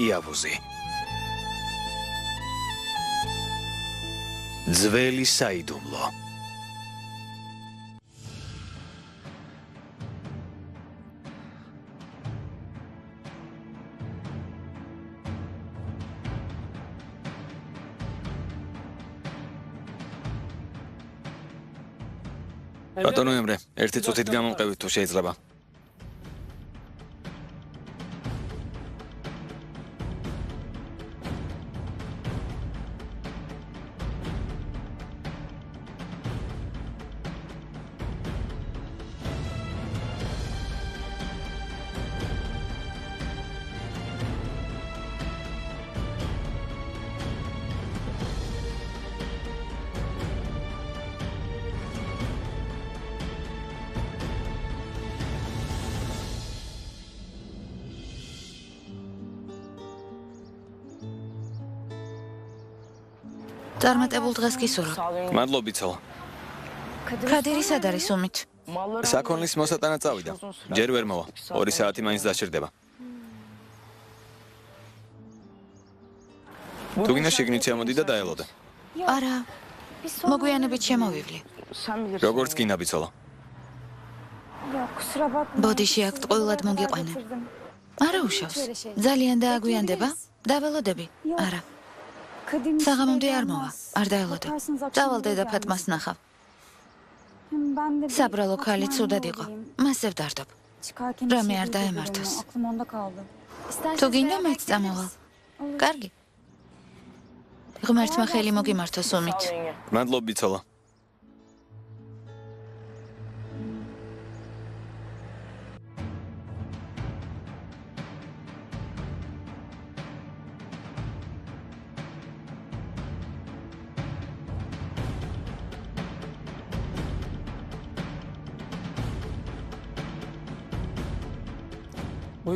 იავუზი. ძველი საიდუმლო. ბატონო ემრე, ერთი წუთით გამომყევით თუ შეიძლება. წარმატებულ დღეს გისურვებ. მადლობი ცოლ. ქადირი სად არის უმით? საქონლის მოსატანა წავიდა. ჯერ ვერ მოვა. 2 საათი მაინც დაჭირდება. თუ გინდა შიგნით შემოდი და დაელოდე. არა. მოგვიანებით შემოვივლი. როგორც გინდა ბიცოლო. ბოდიში აქ ტყუილად მოგიყვანე. არა უშავს. ძალიან დააგვიანდება? დაველოდები? არა. საღამომდე არ მოვა. არ დაელოდე. დავალ დედა ფატმას ნახავ. საბრალო ქალი ცუდად იყო. მასზე ვდარდობ. რამე არ დაემართოს. თუ გინდა მეც წამოვალ. კარგი. ღმერთმა ხელი მოგიმართოს უმით. მადლობი ცოლო.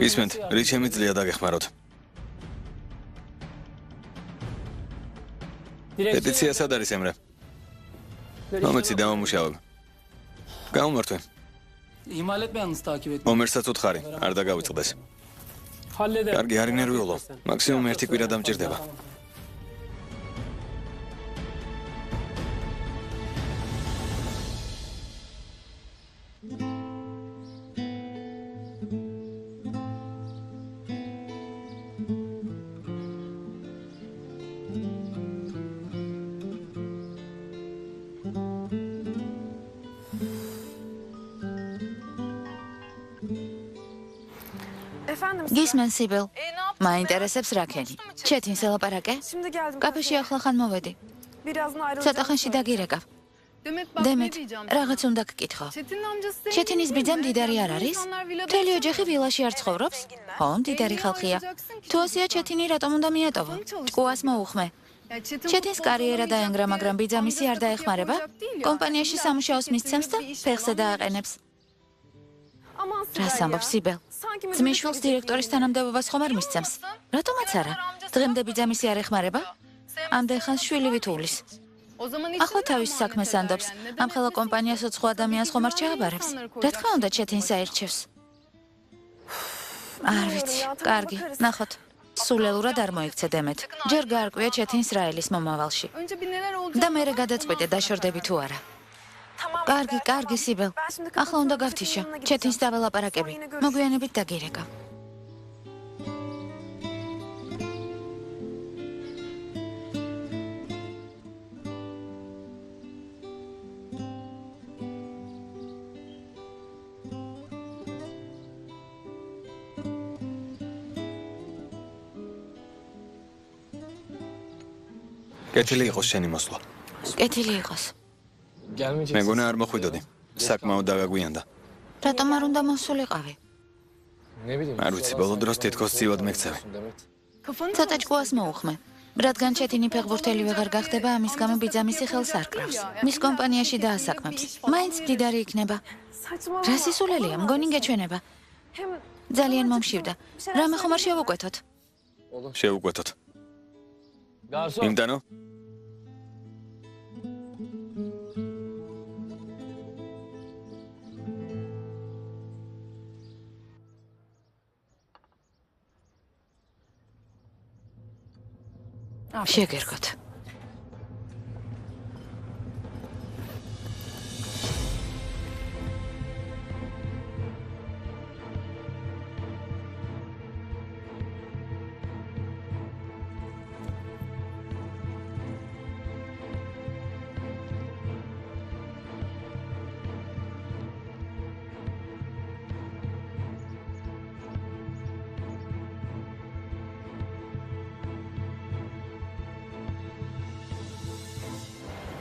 ისმენთ, რით შემიძლია დაგეხმაროთ? პეტიცია სად არის ემრე? მომეცი დავამუშავებ. გამომართვე. მომერსაც უთხარი, არ დაგავიწყდეს. კარგი, არ ინერვიულო. მაქსიმუმ 1 კვირა დამჭირდება. გისმენ სიბელ. მაინტერესებს რაკენი. ჩეთინს ელაპარაკე? კაფეში ახლა ხან მოვედი. ცოტა ხანში დაგირეკავ. დემეთ, რაღაც უნდა გკითხო. ჩეთინის ბიძა მდიდარი არ არის? მთელი ოჯახი ვილაში არ ცხოვრობს? ხო, მდიდარი ხალხია. თუ ასეა ჩეთინი რატომ უნდა მიატოვო? ჭკუას მოუხმე. ჩეთინს კარიერა დაენგრა, მაგრამ ბიძა მისი არ დაეხმარება? კომპანიაში სამუშაოს მისცემს და ფეხზე დააყენებს. რას ამბობს სიბელ? ძმისშვილს დირექტორის თანამდებობას ხომ არ მისცემს? რატომაც არა? დღემდე ბიძა მისი არ ეხმარება? ამდენ ხანს შვილი ვითულის. ახლა თავის საქმეს ანდობს. ამ ხელა კომპანიას სხვა ადამიანს ხომ არ ჩააბარებს? რა თქმა უნდა ჩეთინს აირჩევს. არ ვიცი, კარგი, ნახოთ. სულელურად არ მოიქცე დემეთ. ჯერ გაარკვია ჩეთინს რაელის მომავალში. და მერე გადაწყვიტე დაშორდები თუ არა. კარგი, კარგი სიბელ. ახლა უნდა გავთიშო. ჩეთინს დაველაპარაკები. მოგვიანებით დაგირეკავ. კეთილი იყოს შენი მოსვლა. კეთილი იყოს. მეგონა არ მოხვიდოდი. საკმაოდ დაგაგვიანდა. რატომ არ უნდა მოსულიყავი? არ ვიცი, ბოლო დროს თითქოს ცივად მეკცევი. ცოტა ჭკუას მოუხმე. რადგან ჩეთინი ფეხბურთელი ვეღარ გახდება, ამის გამო ბიძა მისი ხელს არ კრავს. მის კომპანიაში დაასაქმებს. მაინც მდიდარი იქნება. რა სისულელია, მგონი გეჩვენება. ძალიან მომშივდა. რამე ხომ არ შევუკვეთოთ? შევუკვეთოთ. იმდანო? შეგერგოთ.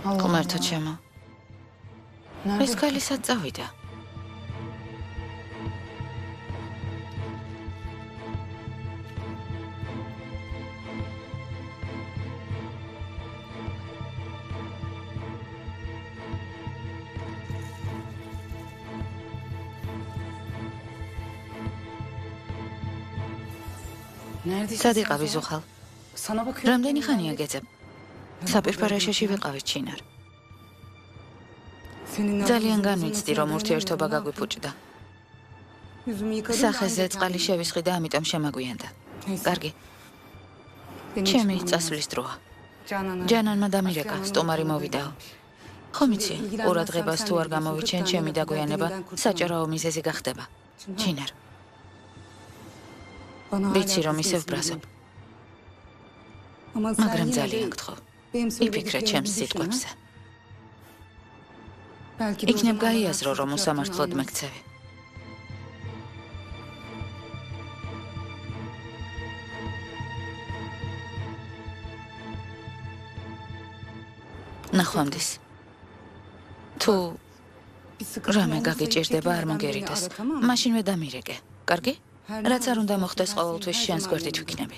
ღმერთო ჩემო. ეს ქალისაც წავიდა. სად იყავი ზუხალ? რამდენი ხანია გეძებ? საპირფარეშეში ვიყავით ჩინარ. ძალიან განვიცდი, რომ ურთიერთობა გაგვიფუჭდა. სახეზე წყალი შევისხი და ამიტომ შემაგვიანდა. კარგი. ჩემი წასვლის დროა. ჯანანმა დამირეკა, სტუმარი მოვიდაო. ხომ იცი, ყურადღებას თუ არ გამოვიჩენ, ჩემი დაგვიანება საჭიროა მიზეზი გახდება. ჩინარ. ვიცი, რომ ისევ ბრაზობ. მაგრამ ძალიან გთხოვ. იფიქრე ჩემს სიტყვებზე. იქნებ გაიაზრო, რომ უსამართლოდ მეკცევი. ნახვამდის. თუ რამე გაგიჭირდება, არ მოგერიდოს. მაშინვე დამირეკე. კარგი? რაც არ უნდა მოხდეს, ყოველთვის შენს გვერდით ვიქნები.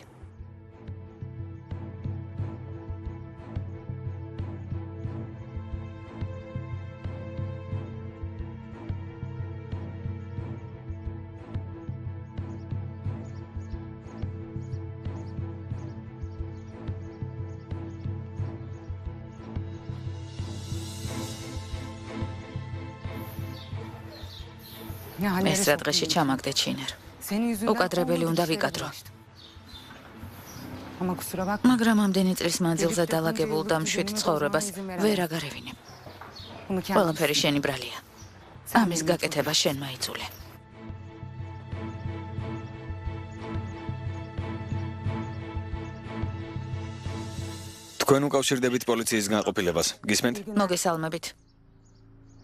ეს რა დღეში ჩამაგდე ჩინარ. უკადრებელი უნდა ვიკადრო. მაგრამ ამდენი წლის მანძილზე დალაგებულ და მშვიდ ცხოვრებას ვერ აგარევინებ. ყველაფერი შენი ბრალია. ამის გაკეთება შენმა იწულე. თქვენ უკავშირდებით პოლიციის განყოფილებას. გისმენთ? მოგესალმებით.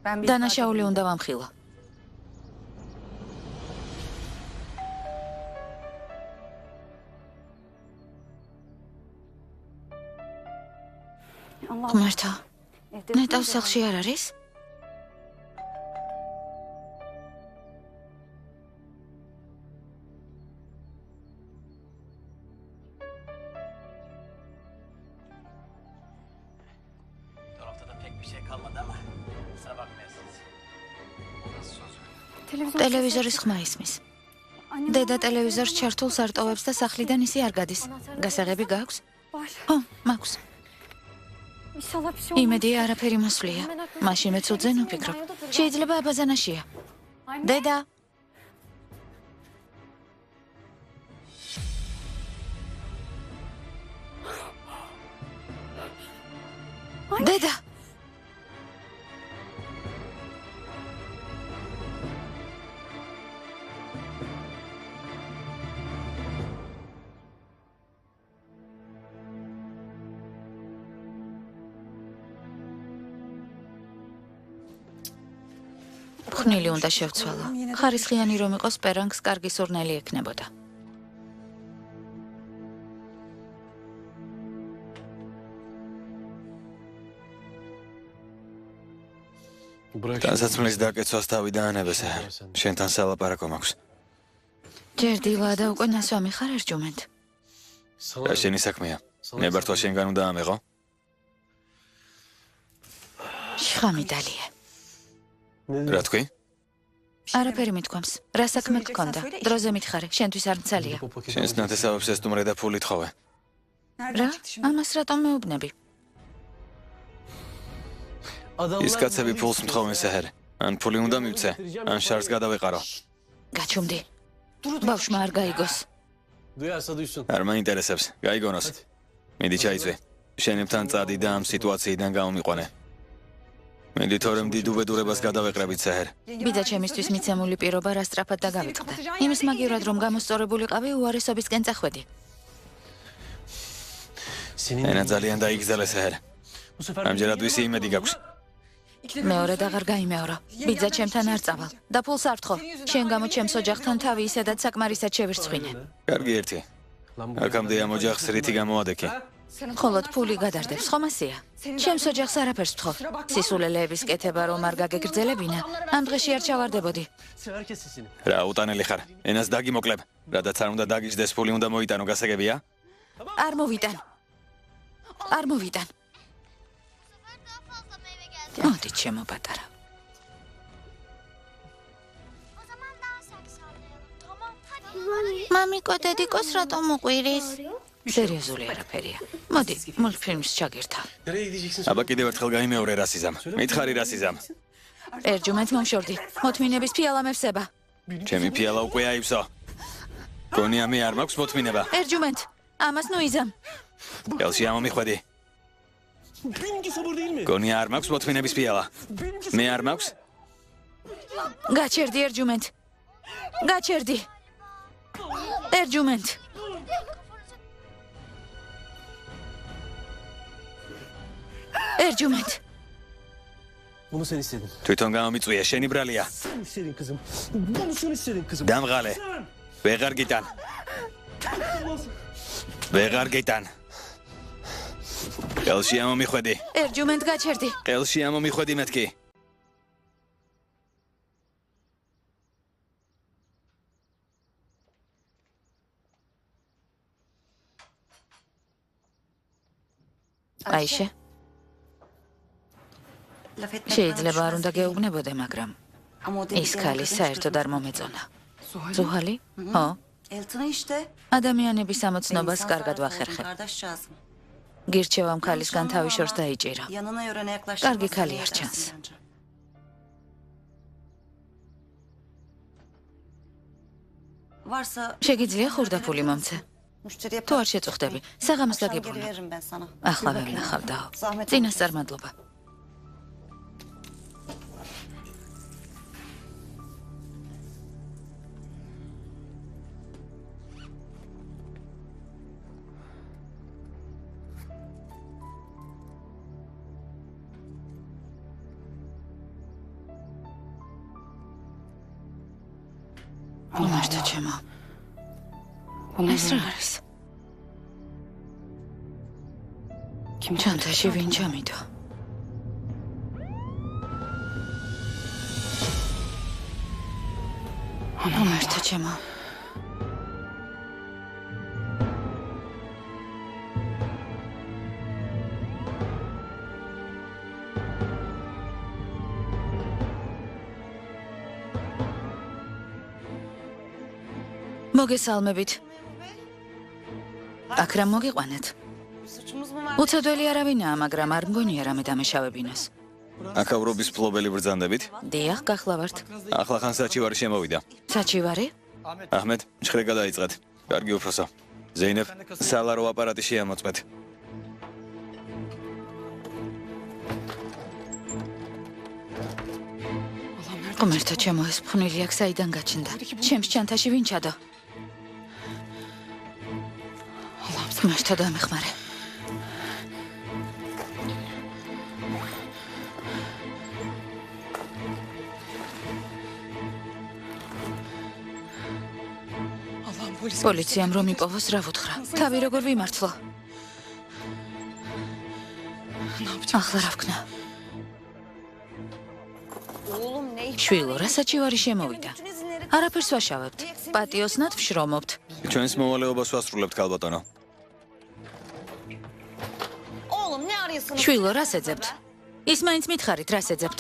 დანაშაული უნდა ვამხილა. ღმერთო, ნეტავს სახლში არ არის? ტელევიზორის ხმა ისმის. დედა ტელევიზორს ჩართულს არ ტოვებს და სახლიდან ისე არ გადის. გასაღები გაქვს? ო, მაქვს. იმედია არაფერი მოსვლია. მაშინვე ცუძენ ვფიქრობ. შეიძლება აბაზანაშია. დედა. დედა. ხნილი უნდა შევცვალო. ხარისხიანი რომ იყოს, პერანგს კარგი სურნელი ექნებოდა. ტანსაცმლის დაკეცვას თავი დაანებესე. შენთან სალაპარაკო მაქვს. ჯერ დილა და უკვე ნასვამი ხარ ერჯუმენთ. რა შენი საქმეა? ნებართვა შენგან უნდა ამეღო? შხამი დალია. რა თქვი? არაფერი მithქვამს. რა საქმე გქონდა? დროზე მითხარე, შენთვის არ მცალია. შენს ნათესავებს ესტუმრე და ფული თხოვე. რა? ამას რატომ მეუბნები? ის კაცები ფულს მთხოვენ საჰერ. ან ფული უნდა მივცე, ან შარს გადავეყარო. გაჩუმდი. ბავშვმა არ გაიგოს. არ მაინტერესებს, გაიგონოს. მიდი ჩაიწვი. შენებთან წადი და ამ სიტუაციიდან გამომიყვანე. მიდი თორემ დიდ უბედურებას გადავეყრებით საჰერ. ბიძა ჩემისთვის მიცემული პირობა რა სწრაფად დაგავიწყდა. იმის მაგივრად რომ გამოსწორებულიყავი უარესობისკენ წახვედი. ენა ძალიან დაიგრძელე საჰერ. ამჯერად ვისი იმედი გაქვს? მეორედ აღარ გაიმეორო. ბიძა ჩემთან არ წავალ და ფულს არ ვთხოვ. შენ გამო ჩემს ოჯახთან თავი ისედაც საკმარისად შევირცხვინე. კარგი ერთი. აქამდე ამ ოჯახს რითი გამოადექი? ხოლოდ ფული გადარდებს, ხომ ასია? ჩემს ოჯახს არაფერს ვთხოვ. სისულელეების კეთება რომ არ გაგეგრძელებინა, ამ დღეში არ ჩავარდებოდი. რა უტანელი ხარ? ენას დაგიმოკლებ. რადგან არ უნდა დაგიჯდეს, ფული უნდა მოიტანო, გასაგებია? არ მოვიტან. არ მოვიტან. მოდი ჩემო პატარა. მამიკო, დედიკოს რატომ უყვირის? სერიოზული არაფერია. მოდი, მულტფილმს ჩაგირთავ. აბა კიდევ ერთხელ გაიმეორე რასიზამ. მითხარი რასიზამ. ერჯუმენთ მომშორდი. მოთმინების ფიალა მევსება. ჩემი ფიალა უკვე აივსო. გონია მე არ მაქვს მოთმინება. ერჯუმენთ, ამას ნუ იზამ. ელში ამომიხვედი. გონია არ მაქვს მოთმინების ფიალა. მე არ მაქვს? გაჩერდი ერჯუმენთ. გაჩერდი. ერჯუმენთ. ერჯუმენთ. Bunu sen istedin. თვითონ გამომიწვია, შენი ბრალია. Sen istedin kızım. Bunu sen istedin kızım. დამღალე. ვეღარ გიტან. ვეღარ გიტან. ყელში ამომიხვედი. ერჯუმენთ გაჩერდი. ყელში ამომიხვედი მეთქი. აიშე. შეიძლება არ უნდა გეუბნებოდე, მაგრამ ის ქალი საერთოდ არ მომეწონა. ზუჰალი? ხო. ადამიანების ამოცნობას კარგად ვახერხებ. გირჩევ ამ ქალისგან თავი შორს დაიჭირა. კარგი ქალი არ ჩანს. შეგიძლია ხურდაფული მომცე? თუ არ შეწუხდები, საღამოს დაგიბრუნებ. ახლა ვერ ნახავ დაო. წინასწარ მადლობა. უმართო ჩემო. ეს რა არის? ჩანთაში ვინ ჩამიდო? უმართო ჩემო. მოგესალმებით. აქ რა მოგიყვანეთ? უცოდველი არავინაა, მაგრამ არ მგონია რამე დამეშავებინოს. აკავრობის ფლობელი ბრძანდებით? დიახ, გახლავართ. ახლა ხან საჩივარი შემოვიდა. საჩივარი? აჰმედ, ჭხრე გადაიწყეთ. კარგი უფროსო. ზეინებ, სალარო აპარატი შეამოწმეთ. ღმერთო ჩემო, ეს ფხვნილი აქ საიდან გაჩნდა? ჩემს ჩანთაში ვინ ჩადო? ღმერთო დამეხმარე. პოლიციამ რომ იპოვოს რა ვუთხრა? თავი როგორ ვიმართლო? ახლა რა ვქნა? შვილო, რა საჩივარი შემოვიდა? არაფერს ვაშავებთ. პატიოსნად ვშრომობთ. ჩვენს მოვალეობას ვასრულებთ, ქალბატონო. შვილო, რას ეძებთ? ის მაინც მითხარით, რას ეძებთ?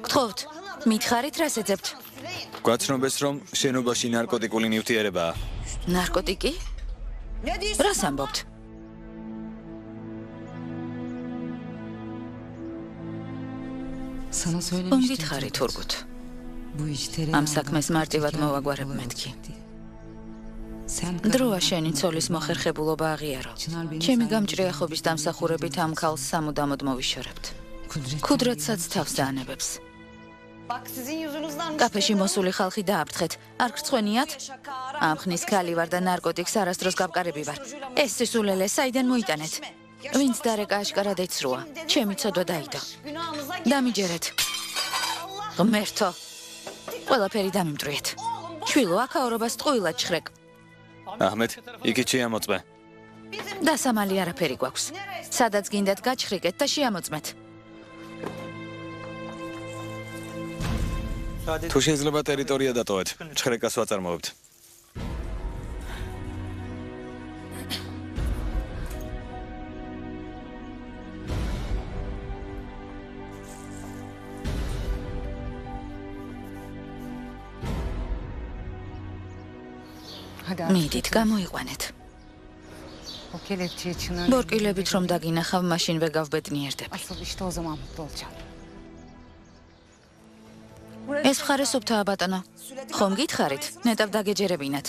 გთხოვთ, მითხარით, რას ეძებთ? გვაცნობეს, რომ შენობაში ნარკოტიკული ნივთიერებაა. ნარკოტიკი? რას ამბობთ? გითხარი თურგუთ. ამ საქმეს მარტივად მოვაგვარებ მეთქი. დროა შენი ცოლის მოხერხებულობა აღიარო. ჩემი გამჭრიახობის დამსახურებით ამ ქალს სამუდამოდ მოვიშორებთ. ქუდრათსაც თავს დაანებებს. კაფეში მოსული ხალხი დააფრთხეთ. არ გრცხვენიათ? ამ ხნის ქალი ვარ და ნარკოტიკს არასდროს გავკარები ვარ. ეს სისულელე საიდან მოიტანეთ? ვინც დარეკა აშკარად ეცრუა. ჩემი ცოდვა დაიდო. დამიჯერეთ. ღმერთო. ყველაფერი დამიმტრიეთ. შვილო, აქაურობას ტყუილად ჩხრეკ. აჰმედ, იქით შეამოწმე. დასამალი არაფერი გვაქვს. სადაც გინდათ გაჩხრიკეთ და შეამოწმეთ. თუ შეიძლება ტერიტორია დატოვეთ, ჩხრეკას ვაწარმოებთ. მიდით, გამოიყვანეთ. ბორკილებით რომ დაგინახავ, მაშინ ვეგავბედნიერდები. ეს მხარე სუფთაა, ბატონო. ხომ გითხარით? ნეტავ დაგეჯერებინათ.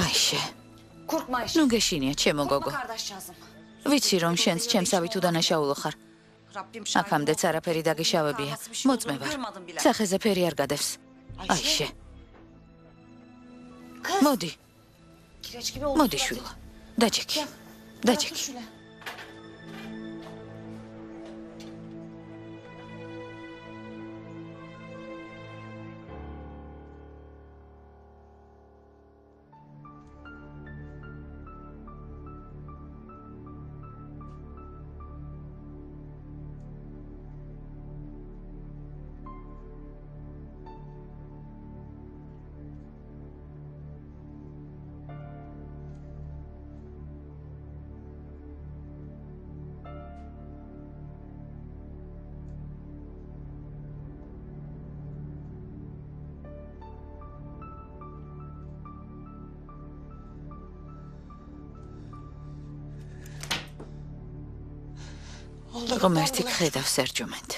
აიშე. ნუ გეშინია, ჩემო გოგო. ვიცი რომ შენს ჩემსავით უდანაშაულო ხარ. აქამდეც არაფერი დაგიშავებია. მოწმე ვარ. სახეზე ფერი არ გადევს. აიშე. მოდი. მოდი შვილო. დაჯექი. დაჯექი. ღმერთი გხედავს სერჯუმენტ.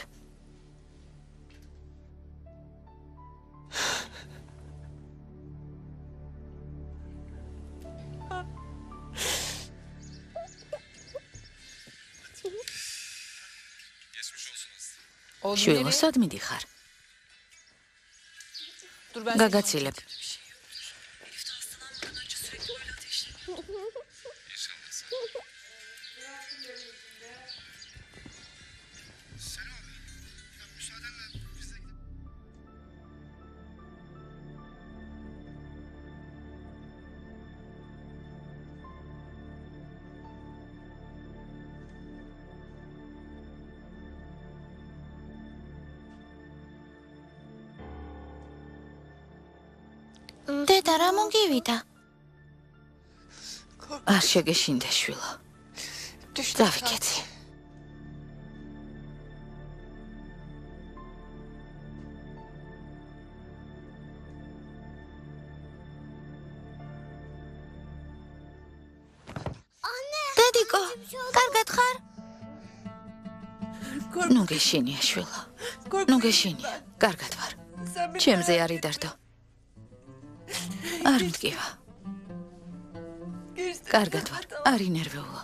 შვილო, სად მიდიხარ? გაგაცილებ. დედა, რა მოგივიდა? არ შეგეშინდე, შვილო. დავიკეცი. დედიკო, კარგად ხარ? ნუ გეშინია, შვილო. ნუ გეშინია. კარგად ვარ. ჩემზე არ იდარდო. არ მტკივა. კარგად ვარ, არ ინერვეულო.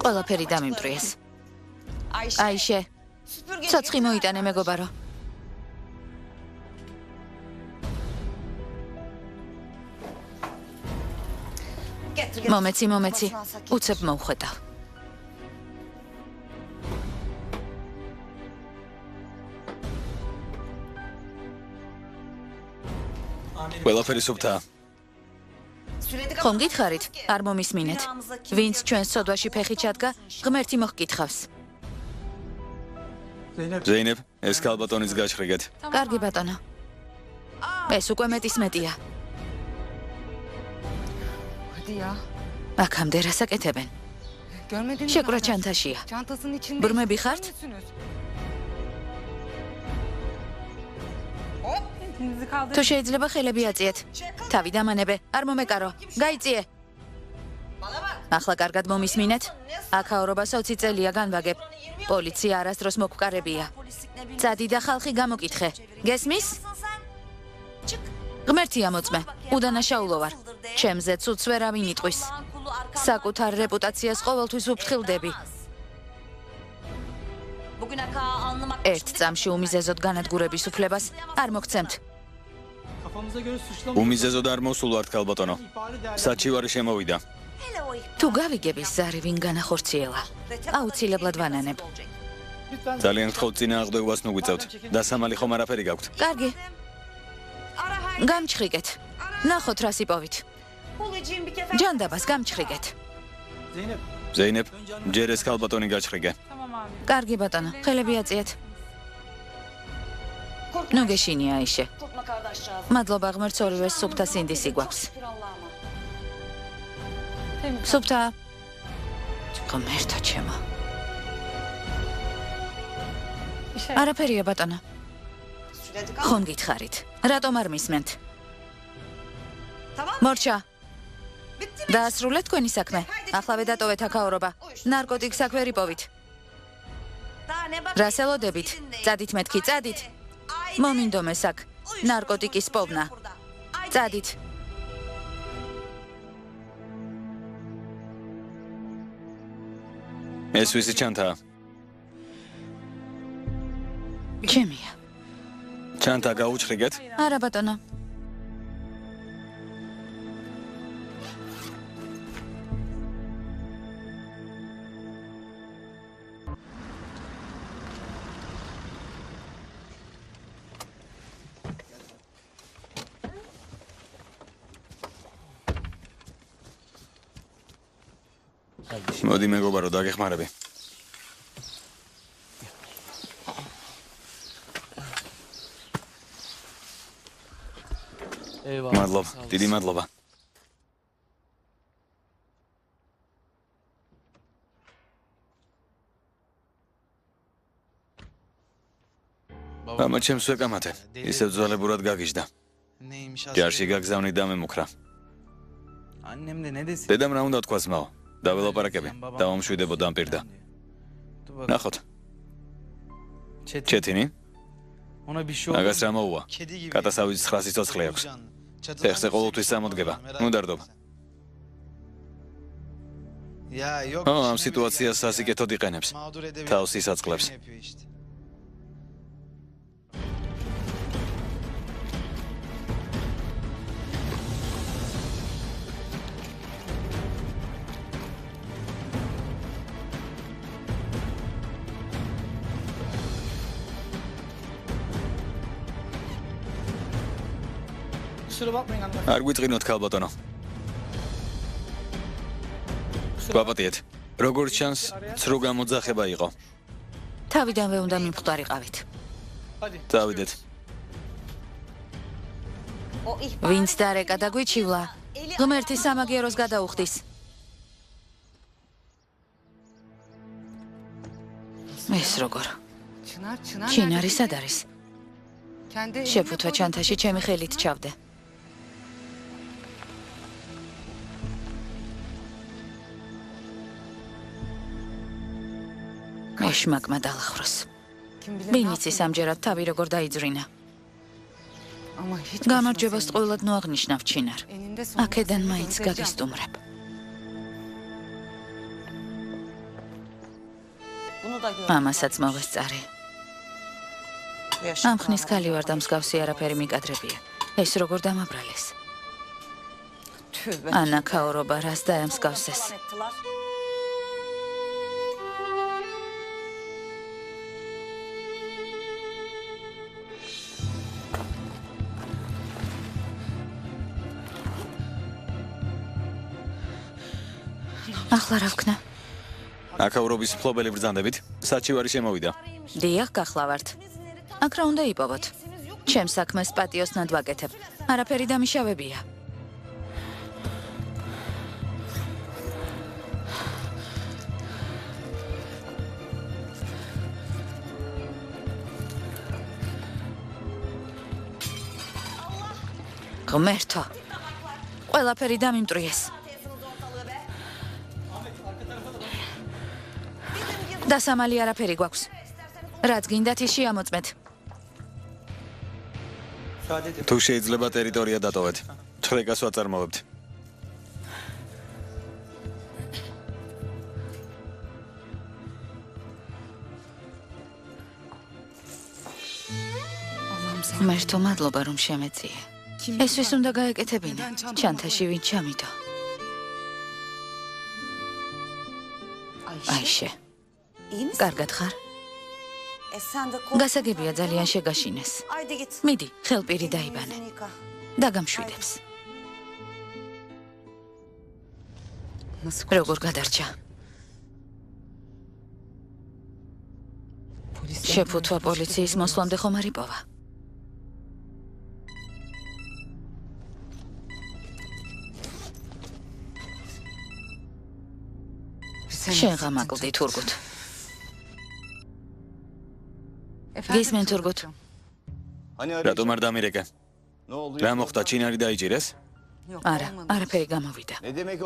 ყველაფერი დამიმტრიეს. აიშე, ცოცხი მოიტანე, მეგობარო. მომეცი, უცებ მოვხვედავ. ყველაფერი სუფთაა. ხომ გითხარით? არ მომისმინეთ. ვინც ჩვენს სოდვაში ფეხი ჩადგა, ღმერთი მოჰკითხავს. ზეინებ, ეს ქალბატონის გაჩხრიგეთ. კარგი ბატონო. ეს უკვე მეტია. აქამდე რას აკეთებენ? შეკვრა ჩანთაშია. ბრმები ხართ? თუ შეიძლება ხელები აწიეთ. თავი დამანებე, არ მომეკარო. გაიწიე. ახლა კარგად მომისმინეთ. აქაურობას 20 წელია განვაგებ. პოლიცია არასდროს მოგვკარებია. წადი და ხალხი გამოკითხე. გესმის? ღმერთია მოწმე. უდანაშაულო ვარ. ჩემზე ცუდს ვერავინ იტყვის. საკუთარ რეპუტაციას ყოველთვის ვუფრთხილდები. ერთ წამში უმიზეზოდ განადგურების უფლებას არ მოგცემთ. უმიზეზოდ არ მოსულვართ ქალბატონო. საჩივარი შემოვიდა. თუ გავიგების ზარი ვინ განახორციელა. აუცილებლად ვანანებ. ძალიან გთხოვთ წინააღმდეგობას ნუგვიწევთ. დასამალი ხომ არაფერი გაქვთ. კარგი. გამჩხრიგეთ. ნახოთ რა სიპოვით. ჯანდაბას გამჩხრიგეთ. ზეინებ, ჯერ ეს ქალბატონი გაჩხრიგე. კარგი ბატონო, ხელები აწიეთ. ნუ გეშინია ისე. მადლობა ღმერთს ორივე სუფთა სინდისი გვაქვს. სუფთა. ღმერთო ჩემო. არაფერია ბატონო. ხომ გითხარით? რატომ არ მისმენთ? მორჩა. დაასრულეთ თქვენი საქმე. ახლავე დატოვეთ აქაურობა. ნარკოტიკს აქ ვერ იპოვით. რას ელოდებით? წადით მეთქი, წადით. მომინდომეს აქ. ნარკოტიკის პოვნა. წადით. ეს ვისი ჩანთაა? ჩემია. ჩანთა გაუჩხრიგეთ? არა ბატონო. მოდი მეგობარო, დაგეხმარები. მადლობა, დიდი მადლობა. მამა ჩემს ვეკამათე, ისევ ძვალებურად გაგიჟდა. ჯარში გაგზავნი და მემუქრა. დედამ რა უნდა თქვა ძმაო? დაველაპარაკები, დავამშვიდებო დამპირდა. ნახოთ. ჩეთინი? მაგას რა მოუვა? კატასავით 900 სიცოცხლე აქვს. ფეხზე ყოველთვის სამოდგება. ნუ დარდობა. ამ სიტუაციას სასიკეთოდ იყენებს. თავს ისაწყლებს. არ გვიწყინოთ ქალბატონო. გვაპატიეთ. როგორც ჩანს, ცრუ გამოძახება იყო. თავიდანვე უნდა მიმხვდარიყავით. წავიდეთ. ვინც დარეკა და გვიჩივლა, ღმერთი სამაგიეროს გადაუხდის. ეს როგორ? ჩინარი სად არის? შეფუთვა ჩანთაში ჩემი ხელით ჩავდე. ეშმაკმა დაალახროს. ვინ იცის ამჯერად თავი როგორ დაიძრინა. გამარჯვებას ყოველად ნოაღნიშნავ ჩინარ. აქედან მაინც გაგესტუმრებ. მამასაც მოვესწარი. ამ ხნის ქალი ვარ და მსგავსი არაფერი მიკადრებია. ეს როგორ დამაბრალეს. ანაქაურობა რას დაემსგავსეს. ახლა რა ვქნა? აქაურობის მფლობელი ბრძანდებით, საჩივარი შემოვიდა. დიახ, გახლავართ. აქ რა უნდა იპოვოთ? ჩემს საქმეს პატიოსნად ვაკეთებ. არაფერი დამიშავებია. ღმერთო. ყველაფერი დამიმტრიეს. დასამალი არაფერი გვაქვს. რაც გინდათ ის შეამოწმეთ. თუ შეიძლება ტერიტორია დატოვეთ. ჭრეკას ვაწარმოებთ. ღმერთო, მადლობა რომ შემეწიე. ეს ვის უნდა გაეკეთებინა? ჩანთაში ვინ ჩამიდო? აიშე. კარგად ხარ? გასაგებია ძალიან შეგაშინეს. მიდი, ხელპირი დაიბანე. დაგამშვიდებს. როგორ გადარჩა? შეფუთვა პოლიციის მოსვლამდე ხომ არ იპოვა? შენ ღამაკლდი თურგუთ. გისმენ თურგუთ. რატომ არ დამირეკე? რა მოხდა, ჩინარი დაიჭირეს? არა, არაფერი გამოვიდა.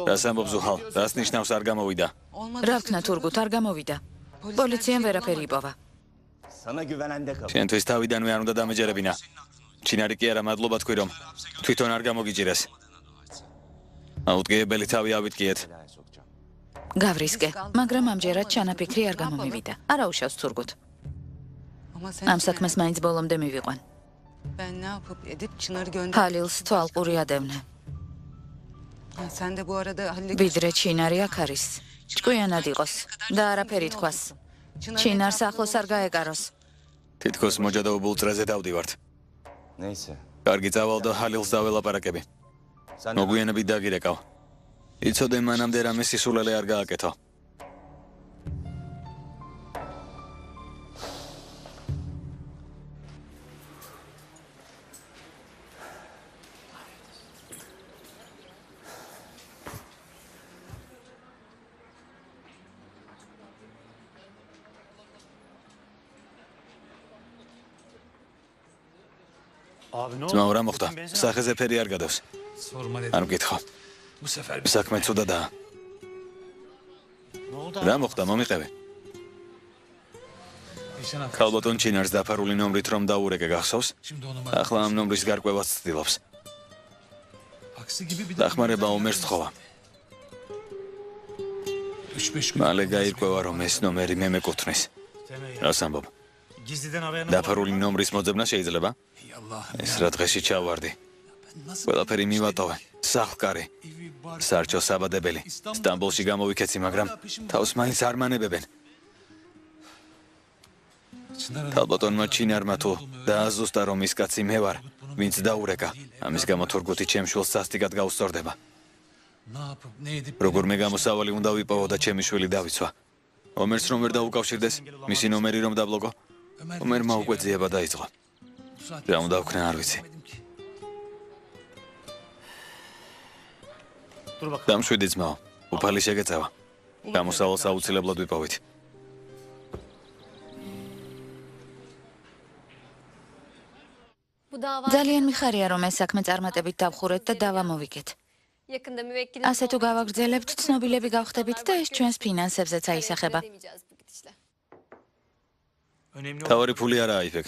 რას ამბობს უხალ? რას ნიშნავს არ გამოვიდა? რა ვქნა თურგუთ, არ გამოვიდა. პოლიციამ ვერაფერი იპოვა. შენთვის თავიდანვე არ უნდა დამეჯერებინა. ჩინარი კი არა, მადლობა თქვი რომ თვითონ არ გამოგიჭირეს. აუდგეებელი თავი ავიტკიეთ. გავრისკე, მაგრამ ამჯერად ჩანაფიქრი არ გამომივიდა. არა უშავს თურგუთ. ამ საქმეს მაინც ბოლომდე მივიყვან. ჰალილს თვალყური ადევნე. ვიდრე ჩინარი აქ არის. ჭკვიანად იყოს და არაფერი თქვას. ჩინარს ახლოს არ გაეკაროს. თითქოს მოჯადოებულ წრეზე დავდივართ. კარგი, წავალ და ჰალილს დაველაპარაკები. მოგვიანებით დაგირეკავ. იცოდე მანამდე რამე სისულელე არ გააკეთო. ძმაო, რა მოხდა? სახეზე ფერი არ გადავს. არ მკითხო. საქმე ცუდადაა. რა მოხდა, მომიყევი? ქალბატონ ჩინარს დაფარული ნომრით რომ დაურეკე გახსოვს? ახლა ამ ნომრის გარკვევას ცდილობს. დახმარება ომერს თხოვა. მალე გაირკვევა რომ ეს ნომერი მე მეკუთვნის. რას ამბობ? დაფარული ნომრის მოძებნა შეიძლება? ეს რა დღეში ჩავარდი. ყველაფერი მივატოვე. სახლკარი. სარჩო საბადებელი. სტამბოლში გამოვიქეცი, მაგრამ თავს მაინც არ მანებებენ. ქალბატონმა ჩინარმა თუ დააზუსტა რომ ის კაცი მე ვარ, ვინც დაურეკა. ამის გამო თურგუთი ჩემ შვილს სასტიკად გაუსწორდება. როგორ მე გამოსავალი უნდა ვიპოვო და ჩემი შვილი დავიცვა. ომერს რომ ვერ დაუკავშირდეს, მისი ნომერი რომ დაბლოკო. ომერმა უკვე ძიება დაიწყო. რა უნდა ვქნა, არ ვიცი. დამშვიდი ძმაო, უფალი შეგეწევა. გამოსავალს აუცილებლად ვიპოვით. ძალიან მიხარია რომ ეს საქმე წარმატებით დავხურეთ და დავამოვიგეთ. ასე თუ გავაგრძელებთ, ცნობილები გავხდებით და ეს ჩვენს ფინანსებზეც აისახება. თავარი ფული არაა იფეკ.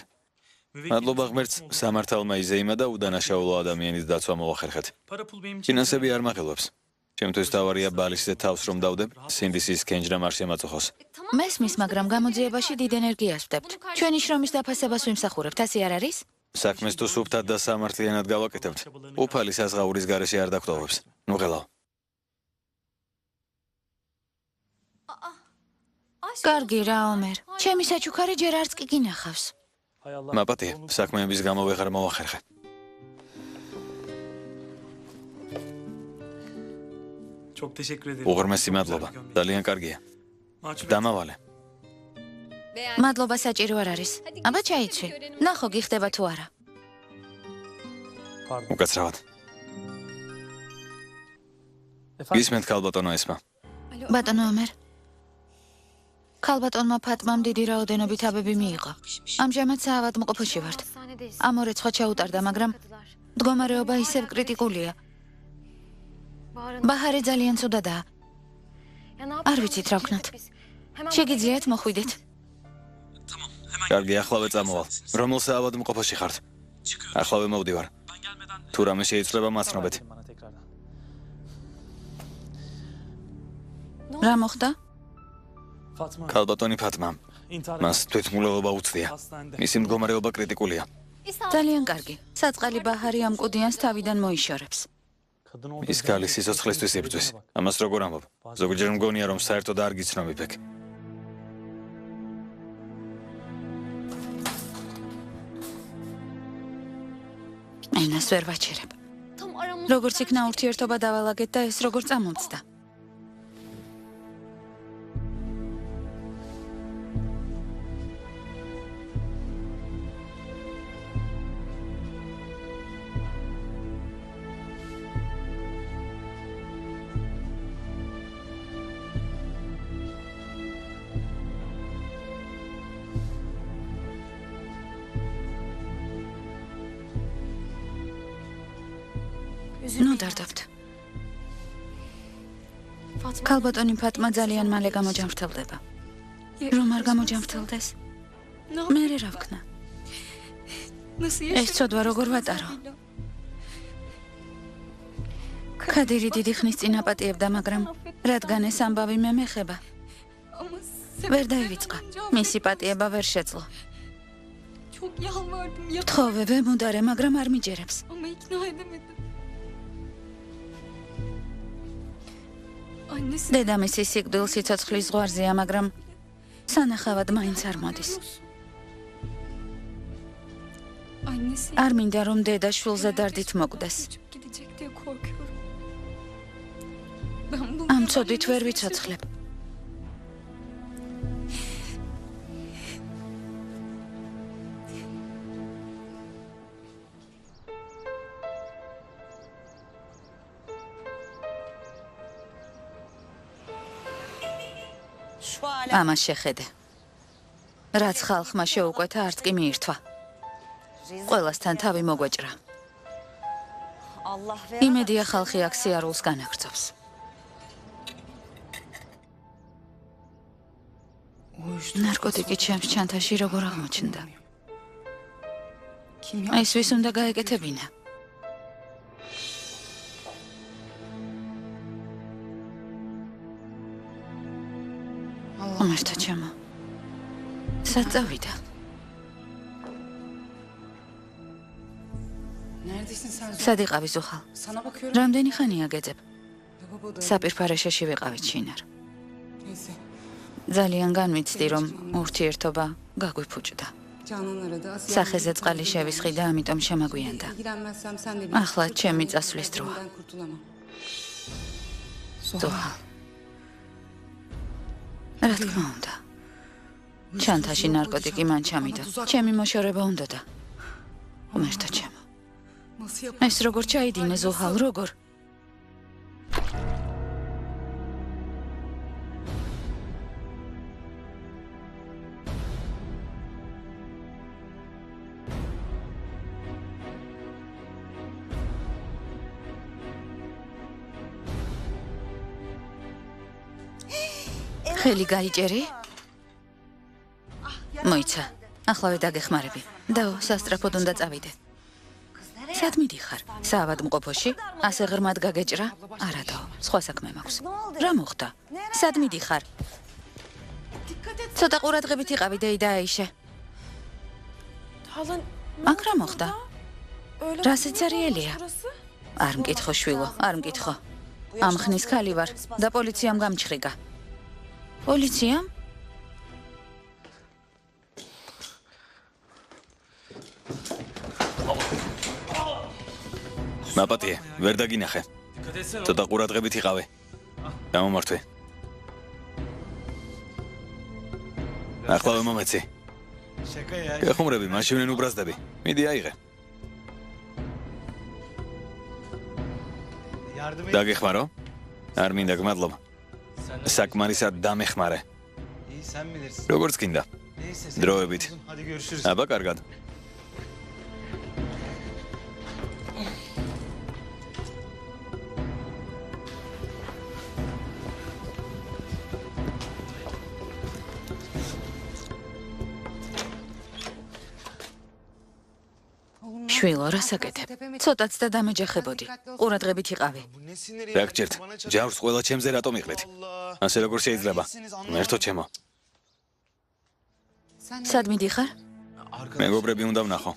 მადლობა ღმერთს, სამართალმა იზეიმა და უდანაშაულო ადამიანის დაცვა მოახერხეთ. ფინანსები არ მაღელვებს. ჩემთვის თავარია ბალისზე თავს რომ დავდებ, სინდისის კენჯრამ არ შემაწუხოს. მესმის, მაგრამ გამოძიებაში დიდ ენერგიას ვდებთ. ჩვენი შრომის დაფასებას ვიმსახურებთ, ასე არ არის? საქმეს თუ სუფთად და სამართლიანად გავაკეთებთ, უფალი საზღაურის გარეშე არ დაგტოვებს. ნუ ღელავ. კარგი რა, ომერ. ჩემი საჩუქარი ჯერ არც კი გინახავს. მაპატია, საქმეების გამო ვეღარ მოვახერხე. უღრმესი მადლობა, ძალიან კარგია. დამავალე. მადლობა საჭირო არ არის. აბა ჩაიცვი. ნახო გიხდება თუ არა. უკაცრავად. გისმენთ ქალბატონო ესმა. ბატონო ომერ. ქალბატონმა ფატმამ დიდი რაოდენობით აბები მიიღო. ამჟამად საავადმყოფოში ვართ. ამ ორ რიცხვად ჩაუტარდა, მაგრამ მდგომარეობა ისევ კრიტიკულია. ბაჰარი ძალიან ცუდადაა. არ ვიცით რა ვქნათ. შეგიძლიათ მოხვიდეთ. კარგი, ახლავე წამოვალ. რომელ საავადმყოფოში ხართ? ახლავე მოვდივარ. თუ რამე შეიძლება მაცნობეთ. რა მოხდა? ქალბატონი ფათმა. მას თვითმკვლელობა უცდია. მისი მდგომარეობა კრიტიკულია. ძალიან კარგი. საწყალი ბაჰარი ამ კუდიანს თავიდან მოიშორებს. ის ქალი სიცოცხლისთვის იბრძვის. ამას როგორ ამბობ? ზოგჯერ მგონია რომ საერთოდ არ გიცნობ იფეკ. ენას ვერ ვაჩერებ. როგორც იქნა ურთიერთობა დავალაგეთ და ეს როგორ წამომცდა. ნუ დარდობთ. ქალბატონი ფათმა ძალიან მალე გამოჯამრთელდება. რომ არ გამოჯამრთელდეს? მე რა ვქნა? ეს ცოდვა როგორ ვატარო? ქადირი დიდი ხნის წინ აპატიებდა, მაგრამ რადგან ეს ამბავი მე მეხება, ვერ დაივიწყა. მისი პატიება ვერ შეძლო. თხოვე ვემუდარე, მაგრამ არ მიჯერებს. დედამისი სიკვდილ სიცოცხლის ზღვარზეა, მაგრამ სანახავად მაინც არ მოდის. არ მინდა რომ დედა შვილზე დარდით მოკვდეს. ამ ცოდვით ვერ ვიცოცხლებ. ამას შეხედე. რაც ხალხმა შეუკვეთა, არც კი მიირთვა. ყველასთან თავი მოგვეჭრა. იმედია ხალხი აქ სიარულს განაგრძობს. ნარკოტიკი ჩემს ჩანთაში როგორ აღმოჩნდა? ეს ვის უნდა გაეკეთებინა? მართლა ჩემო. სად წავიდა? სად იყავი ზუხალ? რამდენი ხანია გეძებ? საპირფარეშეში ვიყავით შინარ. ძალიან განვიცდი, რომ ურთიერთობა გაგვიფუჭდა. სახეზე წყალი შევისხი და ამიტომ შემაგვიანდა. ახლა ჩემი წასვლის დროა. ზუხალ. რა თქმა უნდა. ჩანთაში ნარკოტიკი მან ჩამიდო. ჩემი მოშორება უნდოდა. მერტო ჩემო. ეს როგორ ჩაიდინე ზუხალ, როგორ? ხელი გაიჭერი? მოიცა, ახლავე დაგეხმარები. დაო, სასტრაფოდ უნდა წავიდე. სად მიდიხარ? საავადმყოფოში? ასე ღრმად გაგეჭრა? არადაო, სხვა საქმე მაქვს. რა მოხდა? სად მიდიხარ? ცოტა ყურადღებით იყავი და აიშე. აქ რა მოხდა? რა სიცარიელია? არ მკითხო შვილო, არ მკითხო. ამ ხნის ქალი ვარ და პოლიციამ გამჩხრიგა. პოლიციამ? მაპატიე, ვერ დაგინახე. ცოტა ყურადღებით იყავე. გამომართვე. ახლავე მომეცი. გეხუმრები, მაშინ ვინ უბრაზდები. მიდი აიღე. დაგეხმარო? არ მინდა, გმადლობა. საკმარისად დამეხმარე. როგორც გინდა. დროებით. აბა, კარგად. შვილო, რასაკეთებ? ცოტაც და დამეჯახებოდი. ყურადღებით იყავი. რა გჭირთ? ჯავს ყველა ჩემზე რატომ იყრით? ასე როგორ შეიძლება? მერთო ჩემო. სად მიდიხარ? მეგობრები უნდა ვნახო.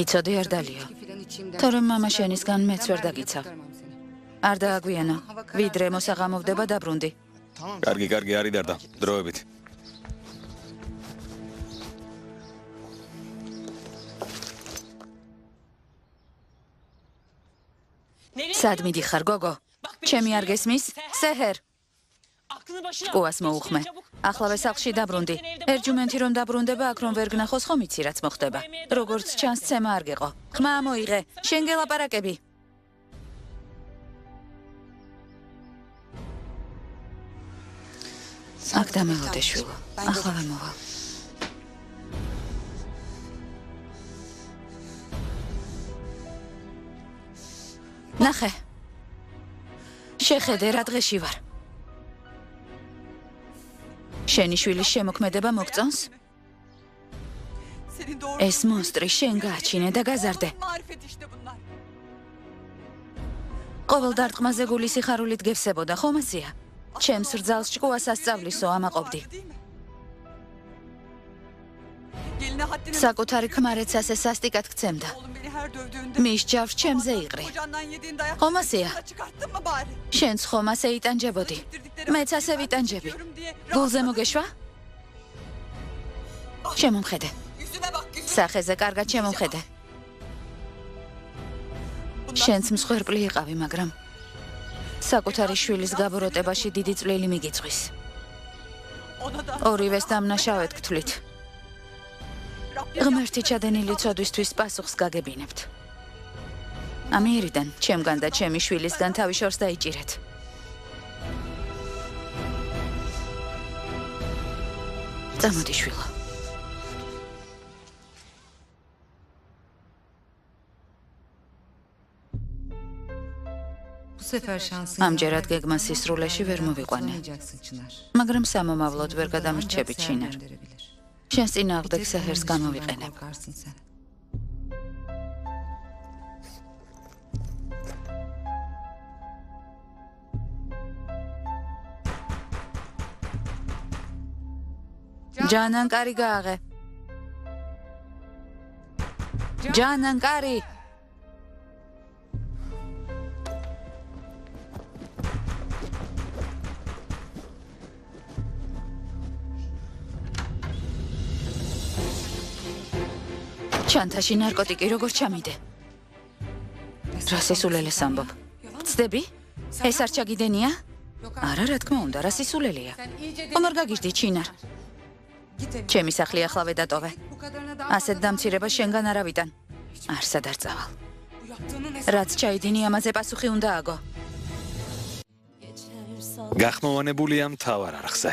იცოდი არ დალიო. თორემ მამა შენისგან მეც ვერ დაგიცავ. არ დააგვიანო. ვიდრე მოსაღამოვდება დაბრუნდი. კარგი, არის დარდა. დროებით. სად მიდიხარ, გოგო? ჩემი არ გესმის? სეჰერ. შკუას მოუხმე. ახლავე სახლში დაბრუნდი. ერჯუმენტი რომ დაბრუნდება, აქ რომ ვერ გნახოს, ხომ იცი რაც მოხდება. როგორც ჩანს, ცემა არ გეყო. ხმა მოიღე. შენ გელაპარაკები. აქ დამელოდე შვილო. ახლავე მოვალ. ნახე. შეხედე რა დღეში ვარ. შენი შვილის შემოქმედება მოგწონს? ეს მონსტრი შენ გააჩინე და გაზარდე. ყოველ დარტყმაზე გული სიხარულით გევსებოდა, ხომ ასია? ჩემს რძალს ჭკუას ასწავლისო ამაყობდი. საკუთარი ქმარეც ასე სასტიკად გცემდა. მის ჯავს ჩემზე იყრი. ხომ ასია? შენც ხომ ასე იტანჯებოდი? მეც ასე ვიტანჯები. გულზე მოგეშვა? შემომხედე. სახეზე კარგად შემომხედე. შენც მსხვერპლი იყავი, მაგრამ საკუთარი შვილის გაბოროტებაში დიდი წვლილი მიგიწვის. ორივეს დამნაშავედ გთვლით. ღმერთი ჩადენილი ცოდვისთვის პასუხს გაგებინებთ. ამიერიდან ჩემგან და ჩემი შვილისგან თავი შორს დაიჭირეთ. წამოდი შვილო. ამჯერად გეგმა სისრულეში ვერ მოვიყვანე. მაგრამ სამომავლოდ ვერ გადამრჩები ჩინარ. შენს წინააღმდეგ სეჰერს გამოვიყენებ. ჯანანკარი გააღე. ჯანანკარი. ჩანთაში ნარკოტიკი როგორ ჩამიდე? რა სისულელეს ამბობ? ვწდები? ეს არ ჩაგიდენია? არა, რა თქმა უნდა, რა სისულელეა. ხომ არ გაგიჟდი ჩინარ? ჩემი სახლი ახლავე დატოვე. ასეთ დამცირებას შენგან არავიდან. არსად არ წავალ. რაც ჩაიდინი, ამაზე პასუხი უნდა აგო. გახმოვანებულია მთავარ არხზე.